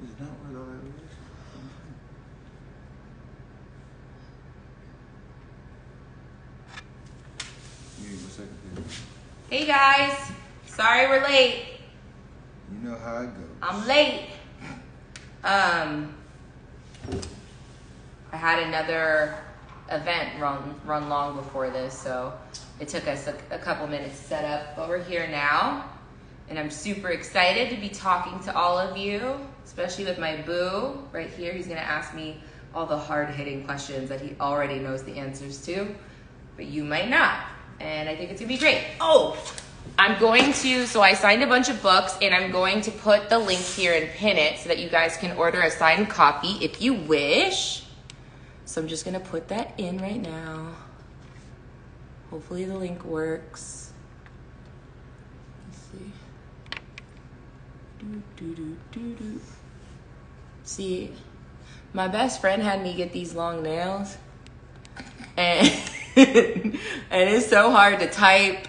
It's not worth all that risk. Hey guys, sorry we're late. You know how it goes. I'm late. I had another event run long before this, so it took us a couple minutes to set up, but we're here now, and I'm super excited to be talking to all of you, especially with my boo right here. He's gonna ask me all the hard-hitting questions that he already knows the answers to, but you might not, and I think it's gonna be great. So I signed a bunch of books, and I'm going to put the link here and pin it so that you guys can order a signed copy if you wish. So I'm just gonna put that in right now. Hopefully the link works. Let's see. See, my best friend had me get these long nails, and and it's so hard to type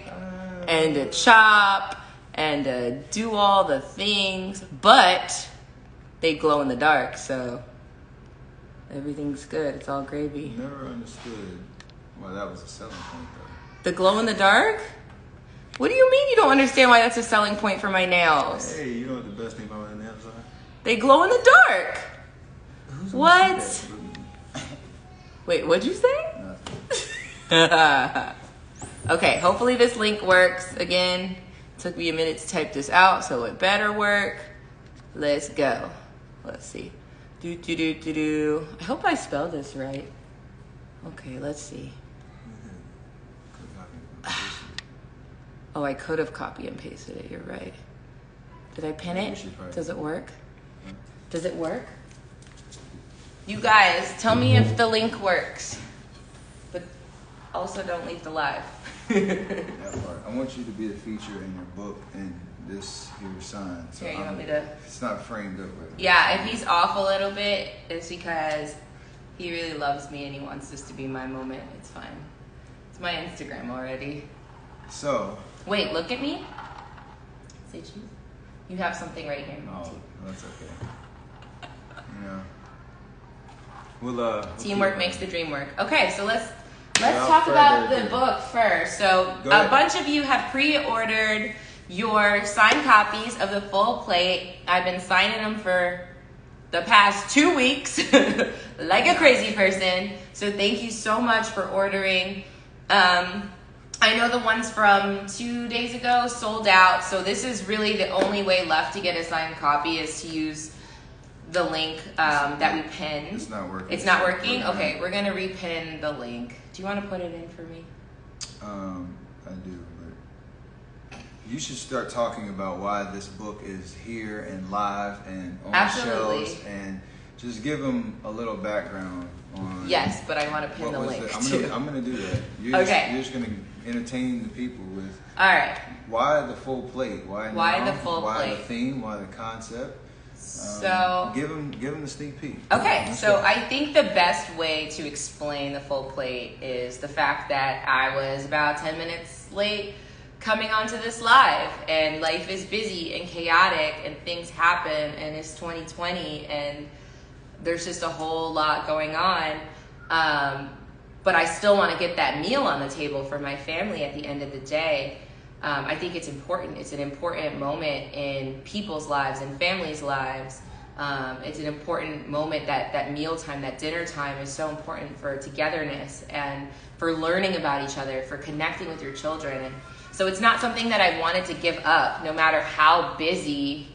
and to chop and to do all the things, but they glow in the dark, so everything's good. It's all gravy. Never understood why that was a selling point, though. The glow in the dark? What do you mean you don't understand why that's a selling point for my nails? Hey, you know what the best thing about my nails are? They glow in the dark. Who's What? Wait, what'd you say? Nothing. Okay, hopefully this link works. Again, took me a minute to type this out, so it better work. Let's go. Let's see. I hope I spelled this right. Okay, let's see. Oh, I could have copy and pasted it. You're right. Did I pin it? Does it work? Does it work? You guys, tell me if the link works. But also don't leave the live. That part. I want you to be the feature in your book and this here sign. So Here, you want me to? It's not framed up right. Yeah, if he's off a little bit, it's because he really loves me and he wants this to be my moment. It's fine. It's my Instagram already. So. Wait, look at me. Say cheese. You have something right here. Oh, that's okay. You know. We'll Teamwork makes the dream work. Okay, so let's talk about the book first. So a bunch of you have pre-ordered your signed copies of the full plate. I've been signing them for the past 2 weeks like a crazy person. So thank you so much for ordering. I know the ones from 2 days ago sold out. So this is really the only way left to get a signed copy is to use the link that we pinned. It's not working. It's not working? Okay, we're going to repin the link. Do you want to put it in for me? I do, but you should start talking about why this book is here and live and on shelves, and just give them a little background on. Yes, but I want to pin the link too. I'm going to do that. You're just going to entertain the people with. All right. Why the full plate? Why the full plate? Why the theme? Why the concept? So give them the sneak peek. Okay, so I think the best way to explain the full plate is the fact that I was about 10 minutes late coming onto this live, and life is busy and chaotic and things happen, and it's 2020 and there's just a whole lot going on, but I still want to get that meal on the table for my family at the end of the day. I think it's important. It's an important moment in people's lives and families' lives. It's an important moment that mealtime, that dinner time is so important for togetherness and for learning about each other, for connecting with your children. And so it's not something that I wanted to give up no matter how busy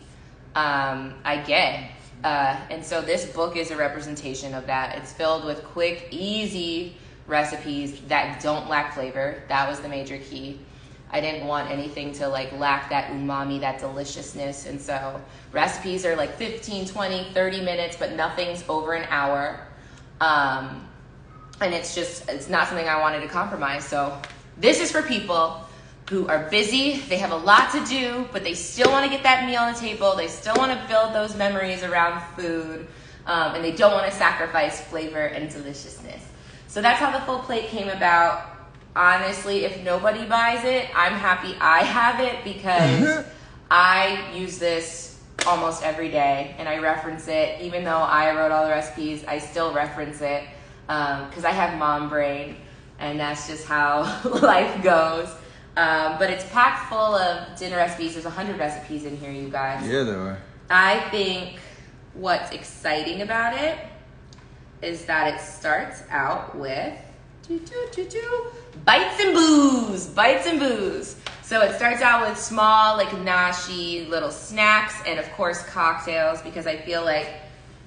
I get. And so this book is a representation of that. It's filled with quick, easy recipes that don't lack flavor. That was the major key. I didn't want anything to lack that umami, that deliciousness. And so recipes are 15, 20, 30 minutes, but nothing's over an hour. And it's not something I wanted to compromise. So this is for people who are busy. They have a lot to do, but they still want to get that meal on the table. They still want to build those memories around food. And they don't want to sacrifice flavor and deliciousness. So that's how the full plate came about. Honestly, if nobody buys it, I'm happy I have it because I use this almost every day, and I reference it. Even though I wrote all the recipes, I still reference it because I have mom brain, and that's just how life goes. But it's packed full of dinner recipes. There's 100 recipes in here, you guys. Yeah, there are. I think what's exciting about it is that it starts out with bites and booze. Bites and booze. So it starts out with small, like nashi little snacks, and of course cocktails, because I feel like,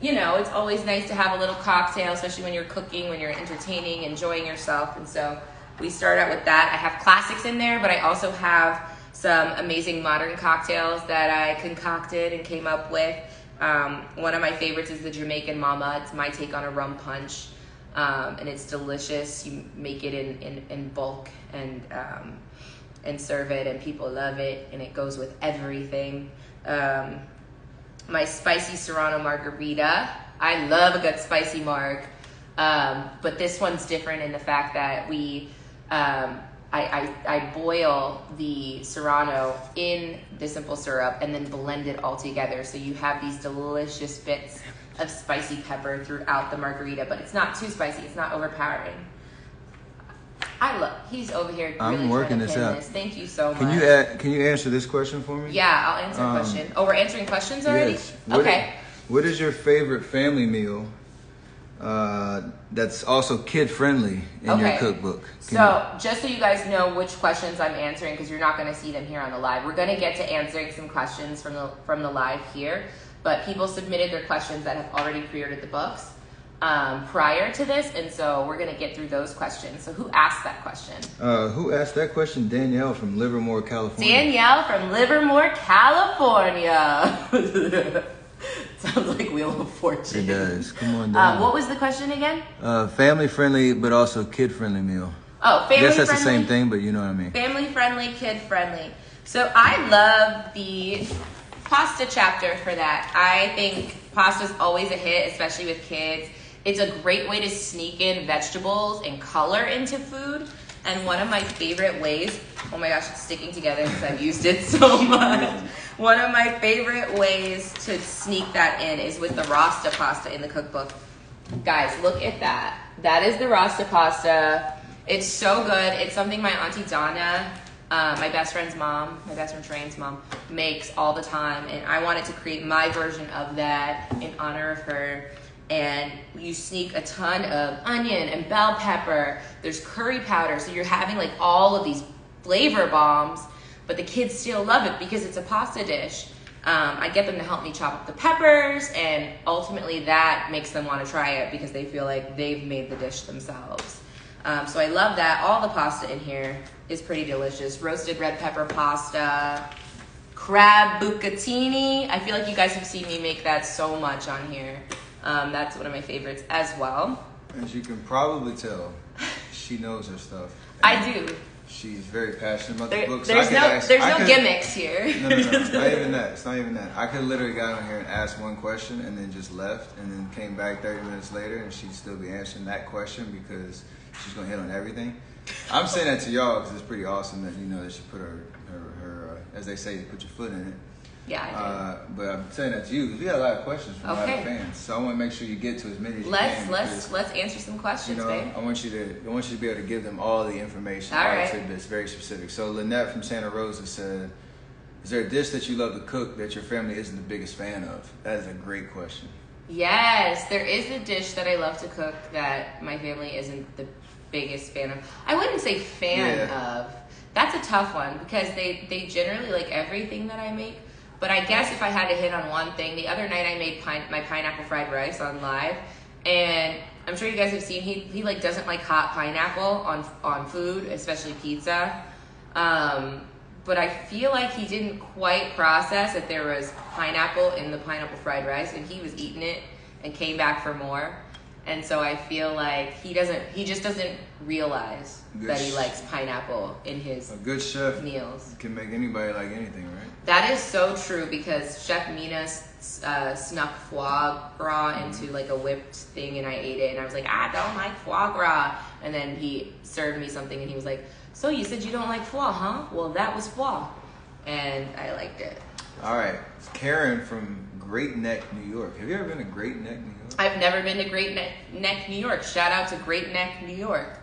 you know, it's always nice to have a little cocktail, especially when you're cooking, when you're entertaining, enjoying yourself. And so we start out with that. I have classics in there, but I also have some amazing modern cocktails that I concocted and came up with. One of my favorites is the Jamaican Mama. It's my take on a rum punch, and it's delicious. You make it in bulk and serve it, and people love it, and it goes with everything. My spicy Serrano margarita. I love a good spicy marg, but this one's different in the fact that I boil the Serrano in the simple syrup and then blend it all together. So you have these delicious bits of spicy pepper throughout the margarita, but it's not too spicy. It's not overpowering. He's over here really I'm working this out. Thank you so much. Can you answer this question for me? Yeah, I'll answer a question. Oh, we're answering questions already? Yes. Okay. What is your favorite family meal that's also kid friendly in your cookbook? Just so you guys know which questions I'm answering, because you're not going to see them here on the live. We're going to get to answering some questions from the live here, but people submitted their questions that have already pre-ordered the books prior to this, and so we're going to get through those questions. So who asked that question? Who asked that question? Danielle from Livermore, California. Danielle from Livermore, California. Sounds like Wheel of Fortune. It does. Come on down. What was the question again? Family friendly, but also kid friendly meal. Oh, family friendly. I guess that's the same thing, but you know what I mean. Family friendly, kid friendly. So I love the pasta chapter for that. I think pasta's always a hit, especially with kids. It's a great way to sneak in vegetables and color into food. And one of my favorite ways, oh my gosh, it's sticking together because I've used it so much. One of my favorite ways to sneak that in is with the Rasta pasta in the cookbook. Guys, look at that. That is the Rasta pasta. It's so good. It's something my Auntie Donna, my best friend Train's mom, makes all the time. And I wanted to create my version of that in honor of her. And you sneak a ton of onion and bell pepper. There's curry powder. So you're having like all of these flavor bombs, but the kids still love it because it's a pasta dish. I get them to help me chop up the peppers, and ultimately that makes them want to try it because they feel like they've made the dish themselves. So I love that. All the pasta in here is pretty delicious. Roasted red pepper pasta, crab bucatini. I feel like you guys have seen me make that so much on here. That's one of my favorites as well. As you can probably tell, she knows her stuff. I do. She's very passionate about the book. There's no gimmicks here. No, not even that. It's not even that. I could literally got on here and asked one question and then just left and then came back 30 minutes later and she'd still be answering that question because she's going to hit on everything. I'm saying that to y'all because it's pretty awesome that you know that she put her as they say, put your foot in it. Yeah, I do. But I'm saying that to you because we got a lot of questions from a lot of fans, so I want to make sure you get to as many as you can. Let's answer some questions, babe. I want you to be able to give them all the information, all the tidbits, very specific. So Lynette from Santa Rosa said, "Is there a dish that you love to cook that your family isn't the biggest fan of?" That is a great question. Yes, there is a dish that I love to cook that my family isn't the biggest fan of. I wouldn't say fan of. That's a tough one because they generally like everything that I make. But I guess if I had to hit on one thing, the other night I made my pineapple fried rice on live, and I'm sure you guys have seen he like doesn't like hot pineapple on food, especially pizza. But I feel like he didn't quite process that there was pineapple in the pineapple fried rice, and he was eating it and came back for more. And so I feel like he just doesn't realize that he likes pineapple in his a good chef meals. Can make anybody like anything, right? That is so true because Chef Mina snuck foie gras into like a whipped thing, and I ate it, and I was like, I don't like foie gras. And then he served me something, and he was like, so you said you don't like foie, huh? Well, that was foie, and I liked it. All right. Karen from Great Neck, New York. Have you ever been to Great Neck, New York? I've never been to Great Neck, New York. Shout out to Great Neck, New York.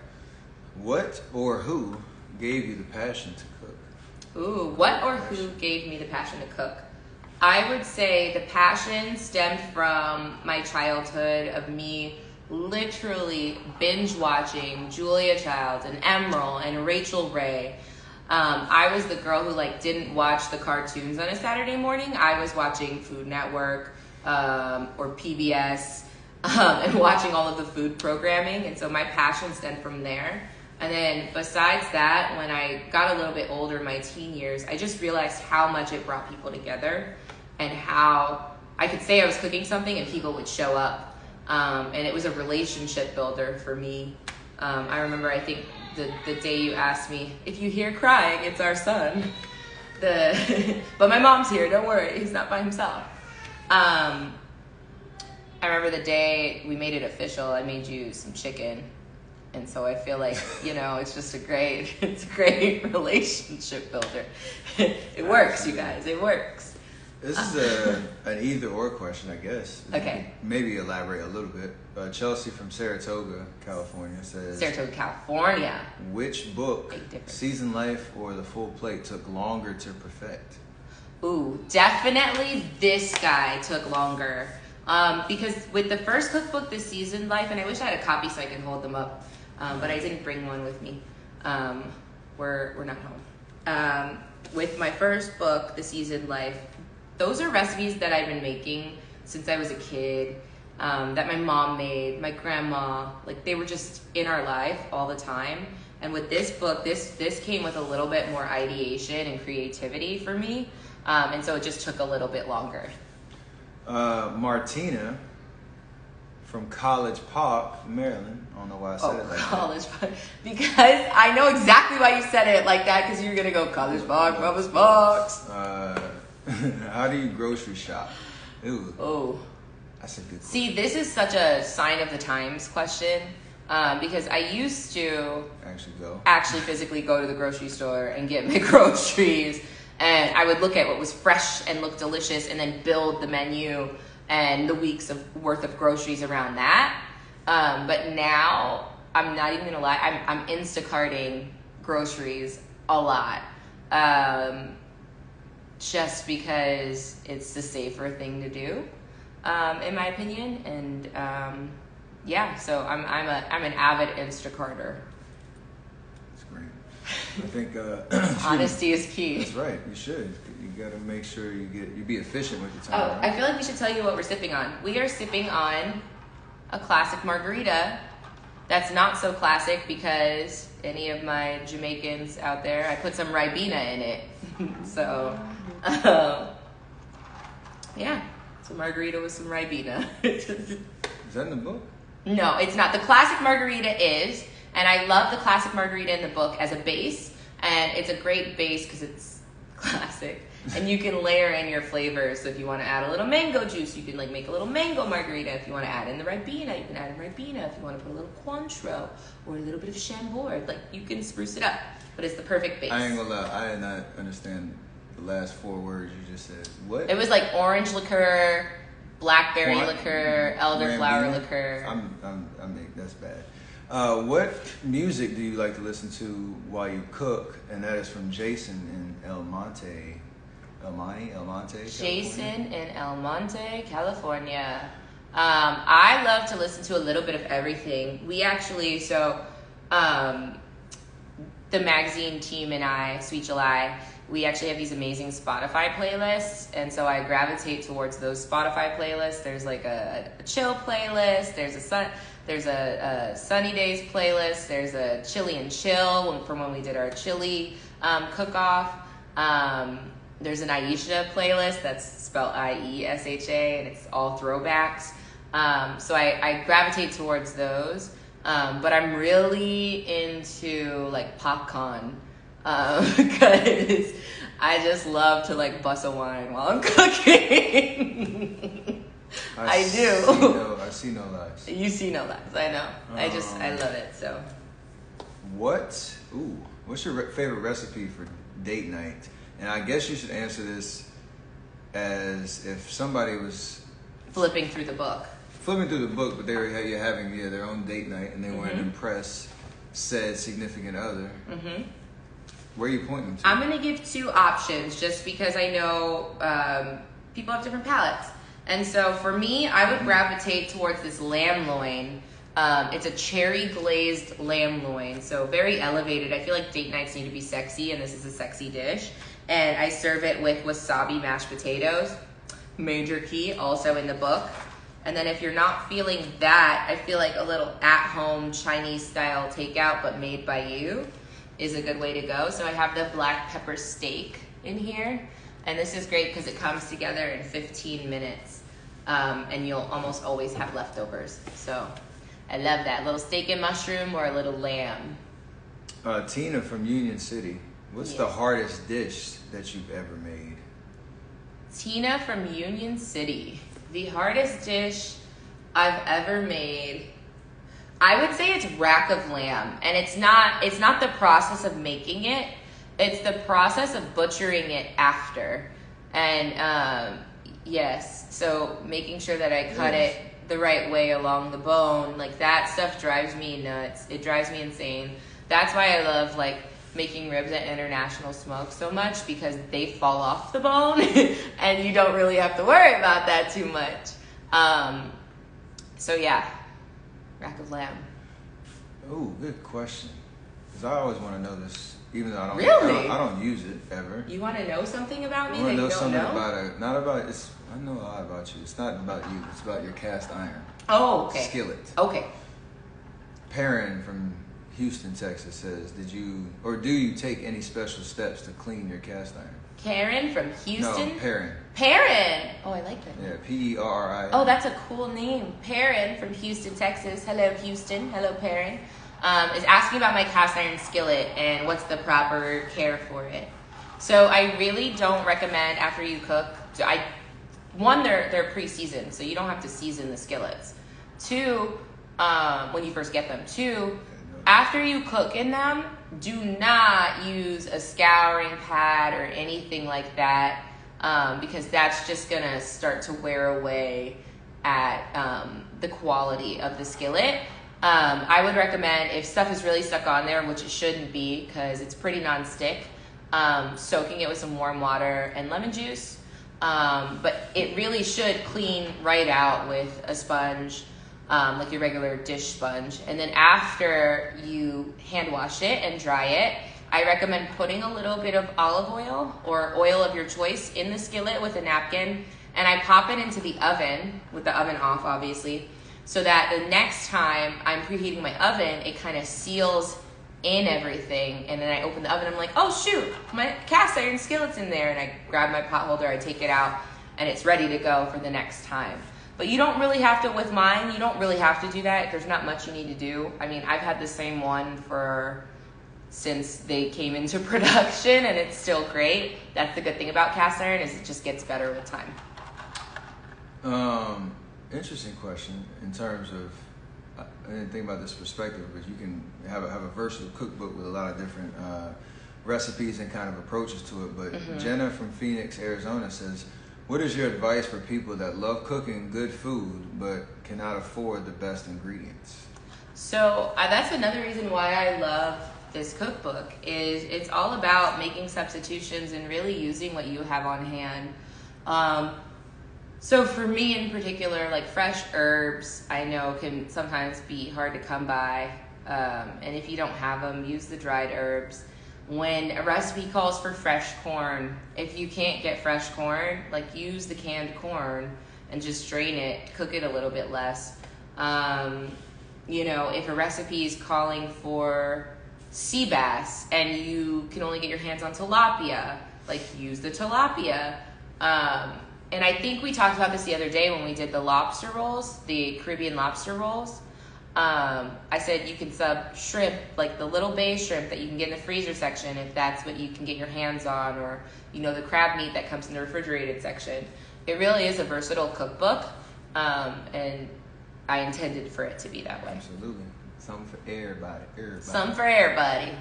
What or who gave you the passion to cook? Ooh, what or who gave me the passion to cook? I would say the passion stemmed from my childhood of me literally binge watching Julia Childs and Emerald and Rachel Ray. I was the girl who like didn't watch the cartoons on a Saturday morning. I was watching Food Network or PBS and watching all of the food programming. And so my passion stemmed from there. And then besides that, when I got a little bit older in my teen years, I just realized how much it brought people together and how I could say I was cooking something and people would show up. And it was a relationship builder for me. I remember, I think, the day you asked me, if you hear crying, it's our son. But my mom's here, don't worry, he's not by himself. I remember the day we made it official, I made you some chicken. And so I feel like, it's just it's a great relationship builder. It works, you guys, it works. This is an either or question, I guess. Okay. Maybe elaborate a little bit. Chelsea from Saratoga, California says, Saratoga, California. Which book, Seasoned Life or The Full Plate, took longer to perfect? Ooh, definitely this guy took longer. Because with the first cookbook, The Seasoned Life, and I wish I had a copy so I could hold them up, but I didn't bring one with me. We're not home. With my first book, The Seasoned Life, those are recipes that I've been making since I was a kid, that my mom made, my grandma, like they were just in our life all the time. And with this book, this came with a little bit more ideation and creativity for me. And so it just took a little bit longer. Martina from College Park, Maryland. I don't know why I said it like College Park. Because I know exactly why you said it like that, because you're going to go College Park, Mama's Box. How do you grocery shop? Ooh. Oh. That's a good question. See, this is such a sign of the times question, because I used to actually physically go to the grocery store and get my groceries, and I would look at what was fresh and looked delicious and then build the menu and the weeks worth of groceries around that. But now, I'm not even gonna lie, I'm Instacarting groceries a lot. Just because it's the safer thing to do, in my opinion. And so I'm an avid Instacarter. That's great. I think honesty is key. That's right. You should. You got to make sure you be efficient with your time. Oh, right? I feel like we should tell you what we're sipping on. We are sipping on a classic margarita. That's not so classic because any of my Jamaicans out there, I put some Ribena in it. So, it's a margarita with some Ribena. Is that in the book? No, it's not. The classic margarita is, and I love the classic margarita in the book as a base, and it's a great base because it's classic. And you can layer in your flavors. So if you want to add a little mango juice, you can like make a little mango margarita. If you want to add in the Ribena, you can add in Ribena. If you want to put a little Cointreau or a little bit of Chambord, like you can spruce it up. But it's the perfect base. I ain't gonna lie, I did not understand the last 4 words you just said. What? It was like orange liqueur, blackberry liqueur, elderflower liqueur. That's bad. What music do you like to listen to while you cook? And that is from Jason in El Monte, California. Jason in El Monte, California. I love to listen to a little bit of everything. We actually, the magazine team and I, Sweet July, we actually have these amazing Spotify playlists, and so I gravitate towards those Spotify playlists. There's like a chill playlist, there's a sunny days playlist, there's a chili and chill from when we did our chili cook-off. There's an Ayesha playlist that's spelled Iesha, and it's all throwbacks. So I gravitate towards those. But I'm really into like popcorn, because I just love to like bust a wine while I'm cooking. I do. I see no lies. You see no lies. I know. I love it. So. What's your favorite recipe for date night? And I guess you should answer this as if somebody was flipping through the book, but they were having their own date night, and they wanted to impress said significant other. Mm-hmm. Where are you pointing to? I'm going to give two options just because I know people have different palates. And so for me, I would gravitate towards this lamb loin. It's a cherry glazed lamb loin, so very elevated. I feel like date nights need to be sexy, and this is a sexy dish. And I serve it with wasabi mashed potatoes. Major key, also in the book. And then if you're not feeling that, I feel like a little at-home Chinese-style takeout, but made by you, is a good way to go. So I have the black pepper steak in here. And this is great because it comes together in 15 minutes. And you'll almost always have leftovers. So I love that. A little steak and mushroom or a little lamb. Tina from Union City. What's the hardest dish that you've ever made? Tina from Union City. The hardest dish I've ever made, I would say it's rack of lamb. And it's not the process of making it. It's the process of butchering it after. And yes, so making sure that I cut it the right way along the bone, like that stuff drives me nuts. It drives me insane. That's why I love like making ribs at International Smoke so much, because they fall off the bone and you don't really have to worry about that too much. So yeah, rack of lamb. Oh, good question. Because I always want to know this, even though I don't use it ever. You want to know something about me that you don't know? I know a lot about you. It's not about you. It's about your cast iron. Oh, okay. Skillet. Okay. Perrin from Houston, Texas says, do you take any special steps to clean your cast iron? Karen from Houston? No, Perrin. Perrin! Oh, I like that name. Yeah, Perrin. Oh, that's a cool name. Perrin from Houston, Texas. Hello, Houston. Hello, Perrin. Is asking about my cast iron skillet and what's the proper care for it. So I really don't recommend after you cook. One, they're pre-seasoned, so you don't have to season the skillets. Two, when you first get them. Two, after you cook in them, do not use a scouring pad or anything like that, because that's just gonna start to wear away at the quality of the skillet. I would recommend, if stuff is really stuck on there, which it shouldn't be because it's pretty non-stick, soaking it with some warm water and lemon juice. But it really should clean right out with a sponge, like your regular dish sponge. And then after you hand wash it and dry it, I recommend putting a little bit of olive oil or oil of your choice in the skillet with a napkin. And I pop it into the oven, with the oven off obviously, so that the next time I'm preheating my oven, it kind of seals in everything. And then I open the oven, I'm like, oh shoot, my cast iron skillet's in there. And I grab my pot holder, I take it out, and it's ready to go for the next time. But you don't really have to, with mine, you don't really have to do that. There's not much you need to do. I mean, I've had the same one since they came into production, and it's still great. That's the good thing about cast iron, is it just gets better with time. Interesting question in terms of, I didn't think about this perspective, but you can have a versatile cookbook with a lot of different recipes and kind of approaches to it. But Jenna from Phoenix, Arizona says, what is your advice for people that love cooking good food but cannot afford the best ingredients? So that's another reason why I love this cookbook, is it's all about making substitutions and really using what you have on hand. So for me in particular, like fresh herbs, I know can sometimes be hard to come by. And if you don't have them, use the dried herbs. When a recipe calls for fresh corn, if you can't get fresh corn, like use the canned corn and just strain it, cook it a little bit less. If a recipe is calling for sea bass and you can only get your hands on tilapia, like use the tilapia. And I think we talked about this the other day when we did the lobster rolls, the Caribbean lobster rolls. I said you can sub shrimp, like the little bay shrimp that you can get in the freezer section if that's what you can get your hands on, or the crab meat that comes in the refrigerated section. It really is a versatile cookbook, and I intended for it to be that way. Absolutely. Something for everybody. Some for everybody.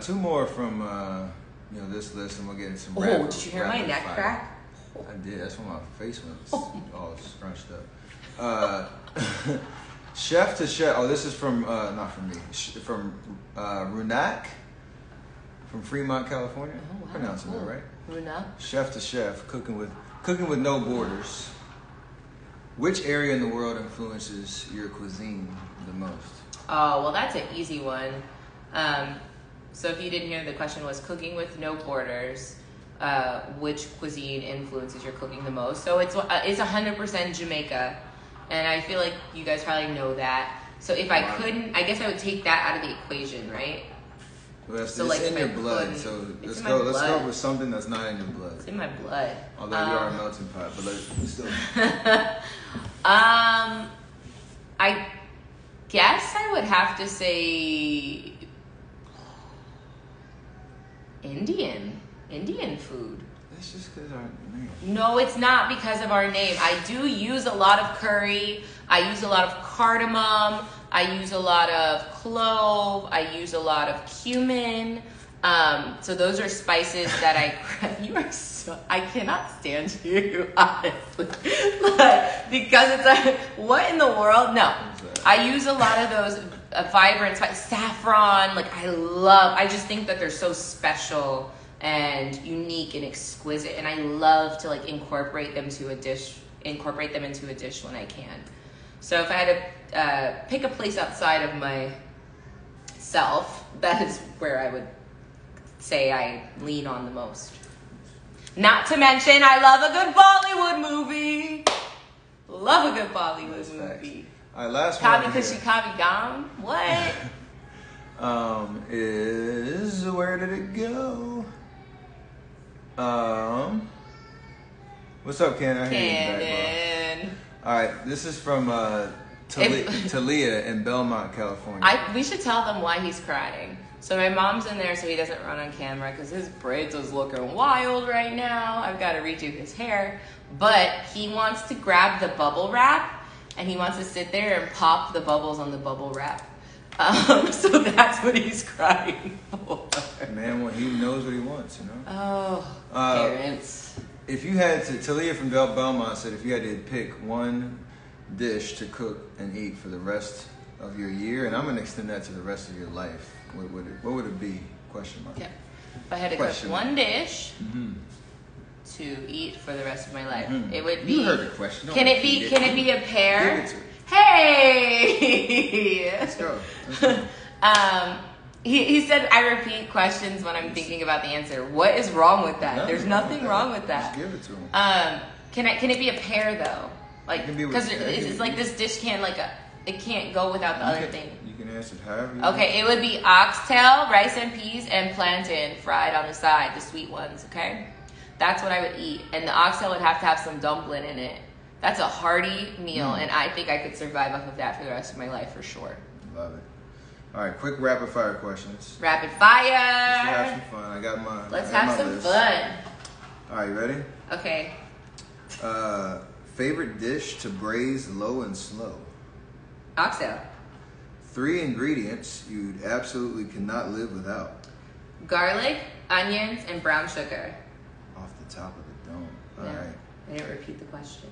Two more from this list, and we'll get into some did you hear my neck crack? I did. That's why my face went all scrunched up. Chef to chef. Oh, this is from not from me. From Runak, from Fremont, California. Oh, wow. Pronouncing that right? Runak. Chef to chef, cooking with no borders. Which area in the world influences your cuisine the most? Oh, well, that's an easy one. So if you didn't hear, the question was cooking with no borders. Which cuisine influences your cooking the most? So it's 100% Jamaica, and I feel like you guys probably know that. So if I couldn't, I guess I would take that out of the equation, right? Well, it's in your blood. So let's go with something that's not in your blood. It's in my blood. Although you are a melting pot, but let's still. I guess I would have to say Indian food. That's just because our name. No, it's not because of our name. I do use a lot of curry. I use a lot of cardamom. I use a lot of clove. I use a lot of cumin. So those are spices that I cannot stand you, honestly. But because it's like, what in the world? No. I use a lot of those vibrant spices. Saffron, I just think that they're so special and unique and exquisite, and I love to incorporate them into a dish when I can. So if I had to pick a place outside of myself, that is where I would say I lean on the most. Not to mention, I love a good Bollywood movie. Love a good Bollywood movie. All right, last one. Kabi Kushi Kabi Gam. What? Is where did it go? What's up, Ken? I hear you back, bro. All right, this is from Talia in Belmont, California. We should tell them why he's crying. So my mom's in there so he doesn't run on camera because his braids is looking wild right now. I've got to redo his hair. But he wants to grab the bubble wrap and he wants to sit there and pop the bubbles on the bubble wrap. So that's what he's crying for. Man, well, he knows what he wants, you know? Oh, parents. If you had to, Talia from Belmont said if you had to pick one dish to cook and eat for the rest of your year, and I'm going to extend that to the rest of your life, what would it be? Question mark. Yeah. If I had to cook one dish to eat for the rest of my life, it would be. You heard the question. Can it be a pear? Give it to me. Hey. Let's go. He said I repeat questions when I'm thinking about the answer. What is wrong with that? There's nothing wrong with that. Just give it to him. Can it be a pear though? Because it's like this dish it can't go without the other thing. You can answer it however you want. It would be oxtail, rice and peas, and plantain fried on the side, the sweet ones, okay? That's what I would eat. And the oxtail would have to have some dumpling in it. That's a hearty meal, and I think I could survive off of that for the rest of my life for sure. Love it. All right, quick rapid fire questions. Rapid fire! Let's have some fun. I got mine. Let's have some fun. All right, you ready? Okay. Favorite dish to braise low and slow? Oxtail. 3 ingredients you'd absolutely cannot live without. Garlic, onions, and brown sugar. Off the top of the dome. All right. I didn't repeat the question.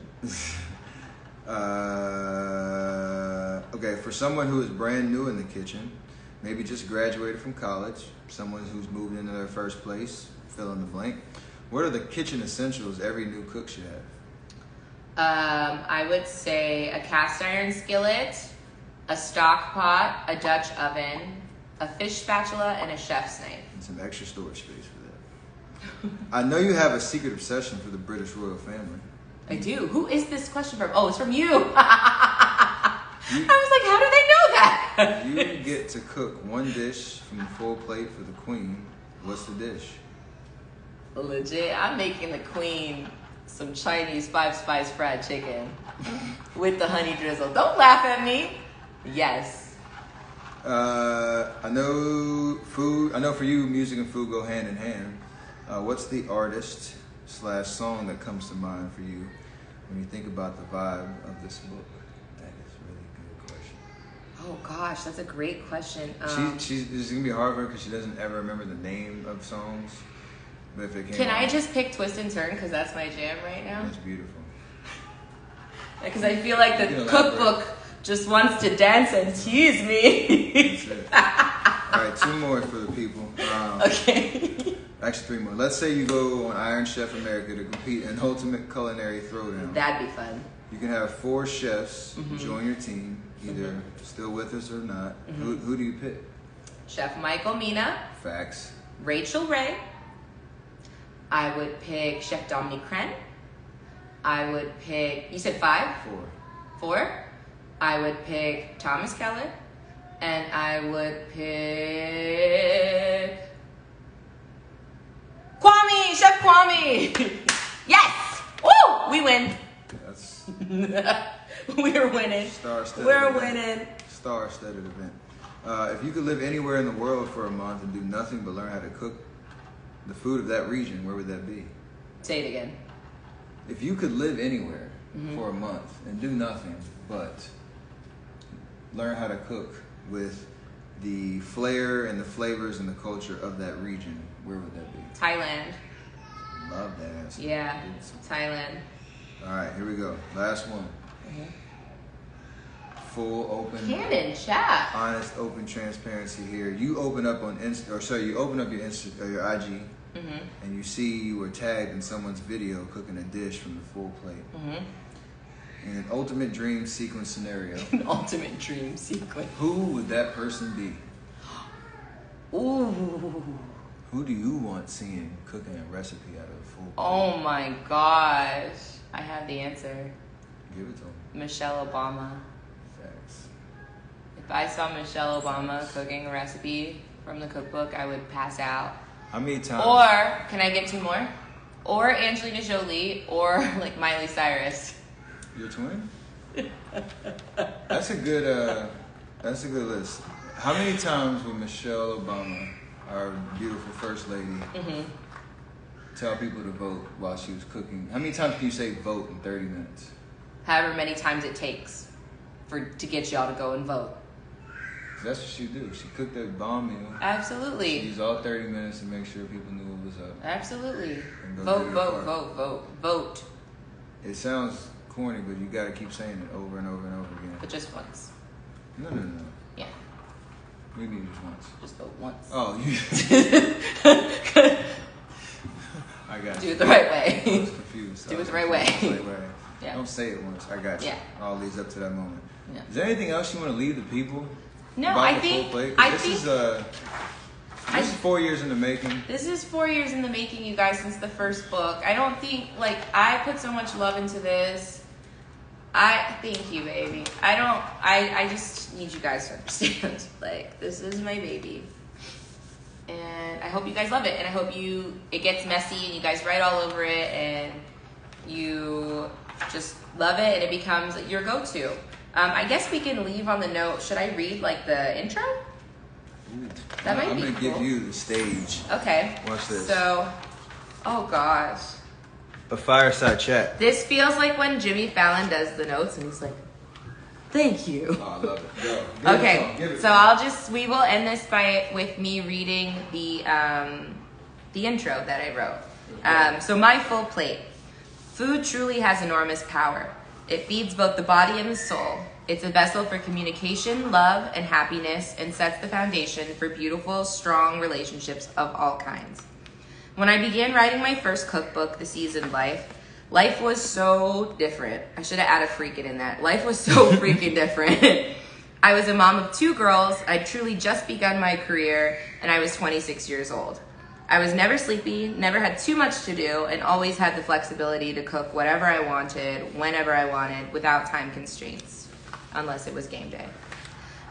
Okay, for someone who is brand new in the kitchen, maybe just graduated from college, someone who's moved into their first place, fill in the blank. What are the kitchen essentials every new cook should have? I would say a cast iron skillet, a stock pot, a Dutch oven, a fish spatula, and a chef's knife. And some extra storage space for that. I know you have a secret obsession for the British royal family. I do. Who is this question from? Oh, it's from you. I was like, how do they know that? You get to cook one dish from the full plate for the queen. What's the dish? Legit, I'm making the queen some Chinese 5-spice fried chicken with the honey drizzle. Don't laugh at me. Yes. I know for you, music and food go hand in hand. What's the artist / song that comes to mind for you when you think about the vibe of this book? That is a really good question. Oh gosh, that's a great question. She's gonna be hard for her because she doesn't ever remember the name of songs. But if it came Can I out, just pick Twist and Turn because that's my jam right now? that's beautiful. Because I feel like the cookbook just wants to dance and tease me. That's it. All right, 2 more for the people. Okay. Actually, 3 more. Let's say you go on Iron Chef America to compete in Ultimate Culinary Throwdown. That'd be fun. You can have 4 chefs join your team, either still with us or not. Who do you pick? Chef Michael Mina. Facts. Rachel Ray. I would pick Chef Dominique Cren. I would pick, you said 5? 4? I would pick Thomas Keller. And I would pick Kwame! Chef Kwame! Yes! Woo! We win. That's We're winning. We're winning. Star-studded event. If you could live anywhere in the world for a month and do nothing but learn how to cook the food of that region, where would that be? Say it again. If you could live anywhere for a month and do nothing but learn how to cook with the flair and the flavors and the culture of that region, where would that be? Thailand. Love that answer. Yeah, Thailand. All right, here we go. Last one. Full open, Canon chat. honest, open transparency here. You open up on you open up your your IG, and you see you were tagged in someone's video cooking a dish from the full plate. In an ultimate dream sequence scenario, An ultimate dream sequence. who would that person be? Ooh. Who do you want seeing cooking a recipe out of a full plate? Oh my gosh. I have the answer. Give it to him. Michelle Obama. Facts. If I saw Michelle Obama cooking a recipe from the cookbook, I would pass out. How many times? Or, can I get 2 more? Or Angelina Jolie, or like Miley Cyrus. Your twin? That's a good list. How many times would Michelle Obama, our beautiful first lady, tell people to vote while she was cooking? How many times can you say vote in 30 minutes? However many times it takes to get y'all to go and vote. That's what she do. She cooked that bomb meal. Absolutely. She used all 30 minutes to make sure people knew what was up. Absolutely. And go Vote, do their vote, part. vote, vote, vote. It sounds corny, but you gotta keep saying it over and over and over again. But just once. No. Yeah. We need just once. Just vote once. Oh, you. I got Do you. it the right way. I was confused. Do it the right way. Yeah. Don't say it once. I got you. Yeah. All leads up to that moment. Yeah. Is there anything else you want to leave the people? No, about I the think. full plate? I This think. is 4 years in the making. This is 4 years in the making, you guys, since the first book. I don't think, I put so much love into this. Thank you, baby. I just need you guys to understand. This is my baby. And I hope you guys love it. And I hope it gets messy and you guys write all over it and you just love it and it becomes your go-to. I guess we can leave on the note. Should I read, the intro? That might I'm be gonna cool. give you the stage. Okay. Watch this. So, oh gosh. A fireside chat. This feels like when Jimmy Fallon does the notes and he's like, thank you. Oh, I love it. Go. Okay, so we will end this with me reading the intro that I wrote. So my full plate. Food truly has enormous power. It feeds both the body and the soul. It's a vessel for communication, love, and happiness, and sets the foundation for beautiful, strong relationships of all kinds. When I began writing my first cookbook, The Seasoned Life was so different. I should have added freaking in that. Life was so freaking different. I was a mom of 2 girls. I'd truly just begun my career, and I was 26 years old. I was never sleepy, never had too much to do, and always had the flexibility to cook whatever I wanted, whenever I wanted, without time constraints, unless it was game day.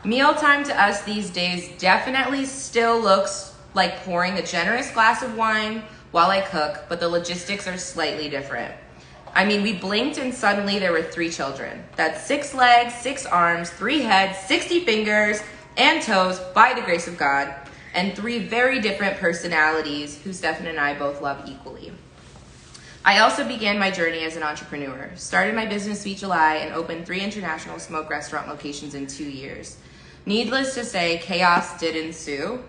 Mealtime to us these days definitely still looks like pouring a generous glass of wine while I cook, but the logistics are slightly different. I mean, we blinked and suddenly there were 3 children. That's 6 legs, 6 arms, 3 heads, 60 fingers and toes, by the grace of God, and 3 very different personalities who Stephen and I both love equally. I also began my journey as an entrepreneur, started my business sweet July, and opened 3 international smoke restaurant locations in 2 years. Needless to say, chaos did ensue.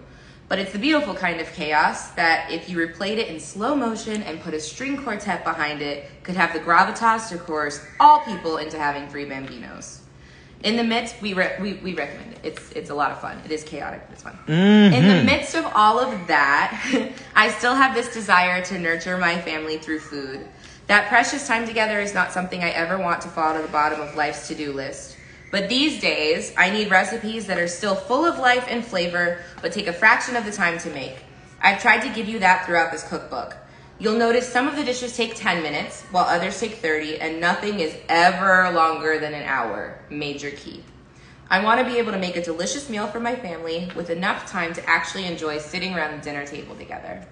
But it's the beautiful kind of chaos that if you replayed it in slow motion and put a string quartet behind it, could have the gravitas to coerce all people into having 3 bambinos. In the midst, we recommend it. It's a lot of fun. It is chaotic, but it's fun. Mm-hmm. In the midst of all of that, I still have this desire to nurture my family through food. That precious time together is not something I ever want to fall to the bottom of life's to-do list. But these days, I need recipes that are still full of life and flavor, but take a fraction of the time to make. I've tried to give you that throughout this cookbook. You'll notice some of the dishes take 10 minutes, while others take 30, and nothing is ever longer than an hour. Major key. I want to be able to make a delicious meal for my family with enough time to actually enjoy sitting around the dinner table together.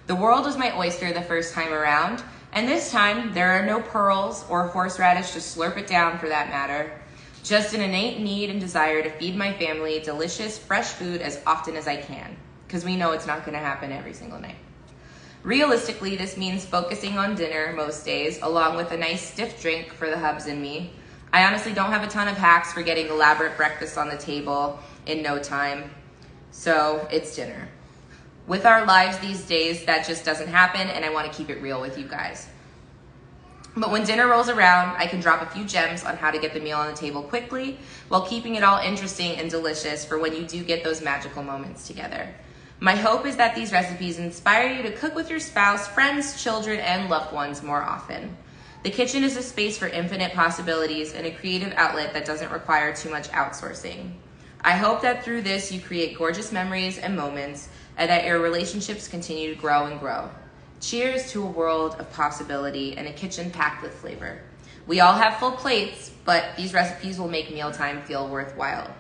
The world was my oyster the first time around, and this time there are no pearls or horseradish to slurp it down for that matter. Just an innate need and desire to feed my family delicious, fresh food as often as I can, because we know it's not going to happen every single night. Realistically, this means focusing on dinner most days, along with a nice stiff drink for the hubs and me. I honestly don't have a ton of hacks for getting elaborate breakfast on the table in no time, so it's dinner. With our lives these days, that just doesn't happen, and I want to keep it real with you guys. But when dinner rolls around, I can drop a few gems on how to get the meal on the table quickly while keeping it all interesting and delicious for when you do get those magical moments together. My hope is that these recipes inspire you to cook with your spouse, friends, children, and loved ones more often. The kitchen is a space for infinite possibilities and a creative outlet that doesn't require too much outsourcing. I hope that through this you create gorgeous memories and moments and that your relationships continue to grow and grow. Cheers to a world of possibility and a kitchen packed with flavor. We all have full plates, but these recipes will make mealtime feel worthwhile.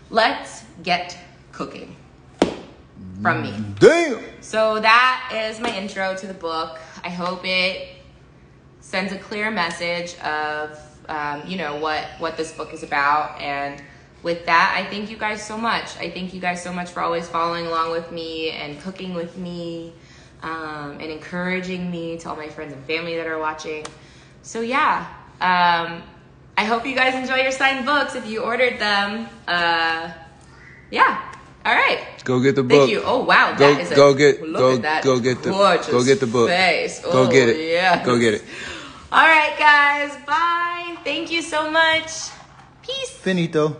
Let's get cooking. From me. Damn! So that is my intro to the book. I hope it sends a clear message of, what this book is about. And with that, I thank you guys so much. I thank you guys so much for always following along with me and cooking with me. And encouraging me to all my friends and family that are watching. So yeah, I hope you guys enjoy your signed books if you ordered them. Yeah, all right. Go get the book. Thank you. Oh wow, that is go get the book. Face. Go get it. Yeah. Go get it. All right, guys. Bye. Thank you so much. Peace. Finito.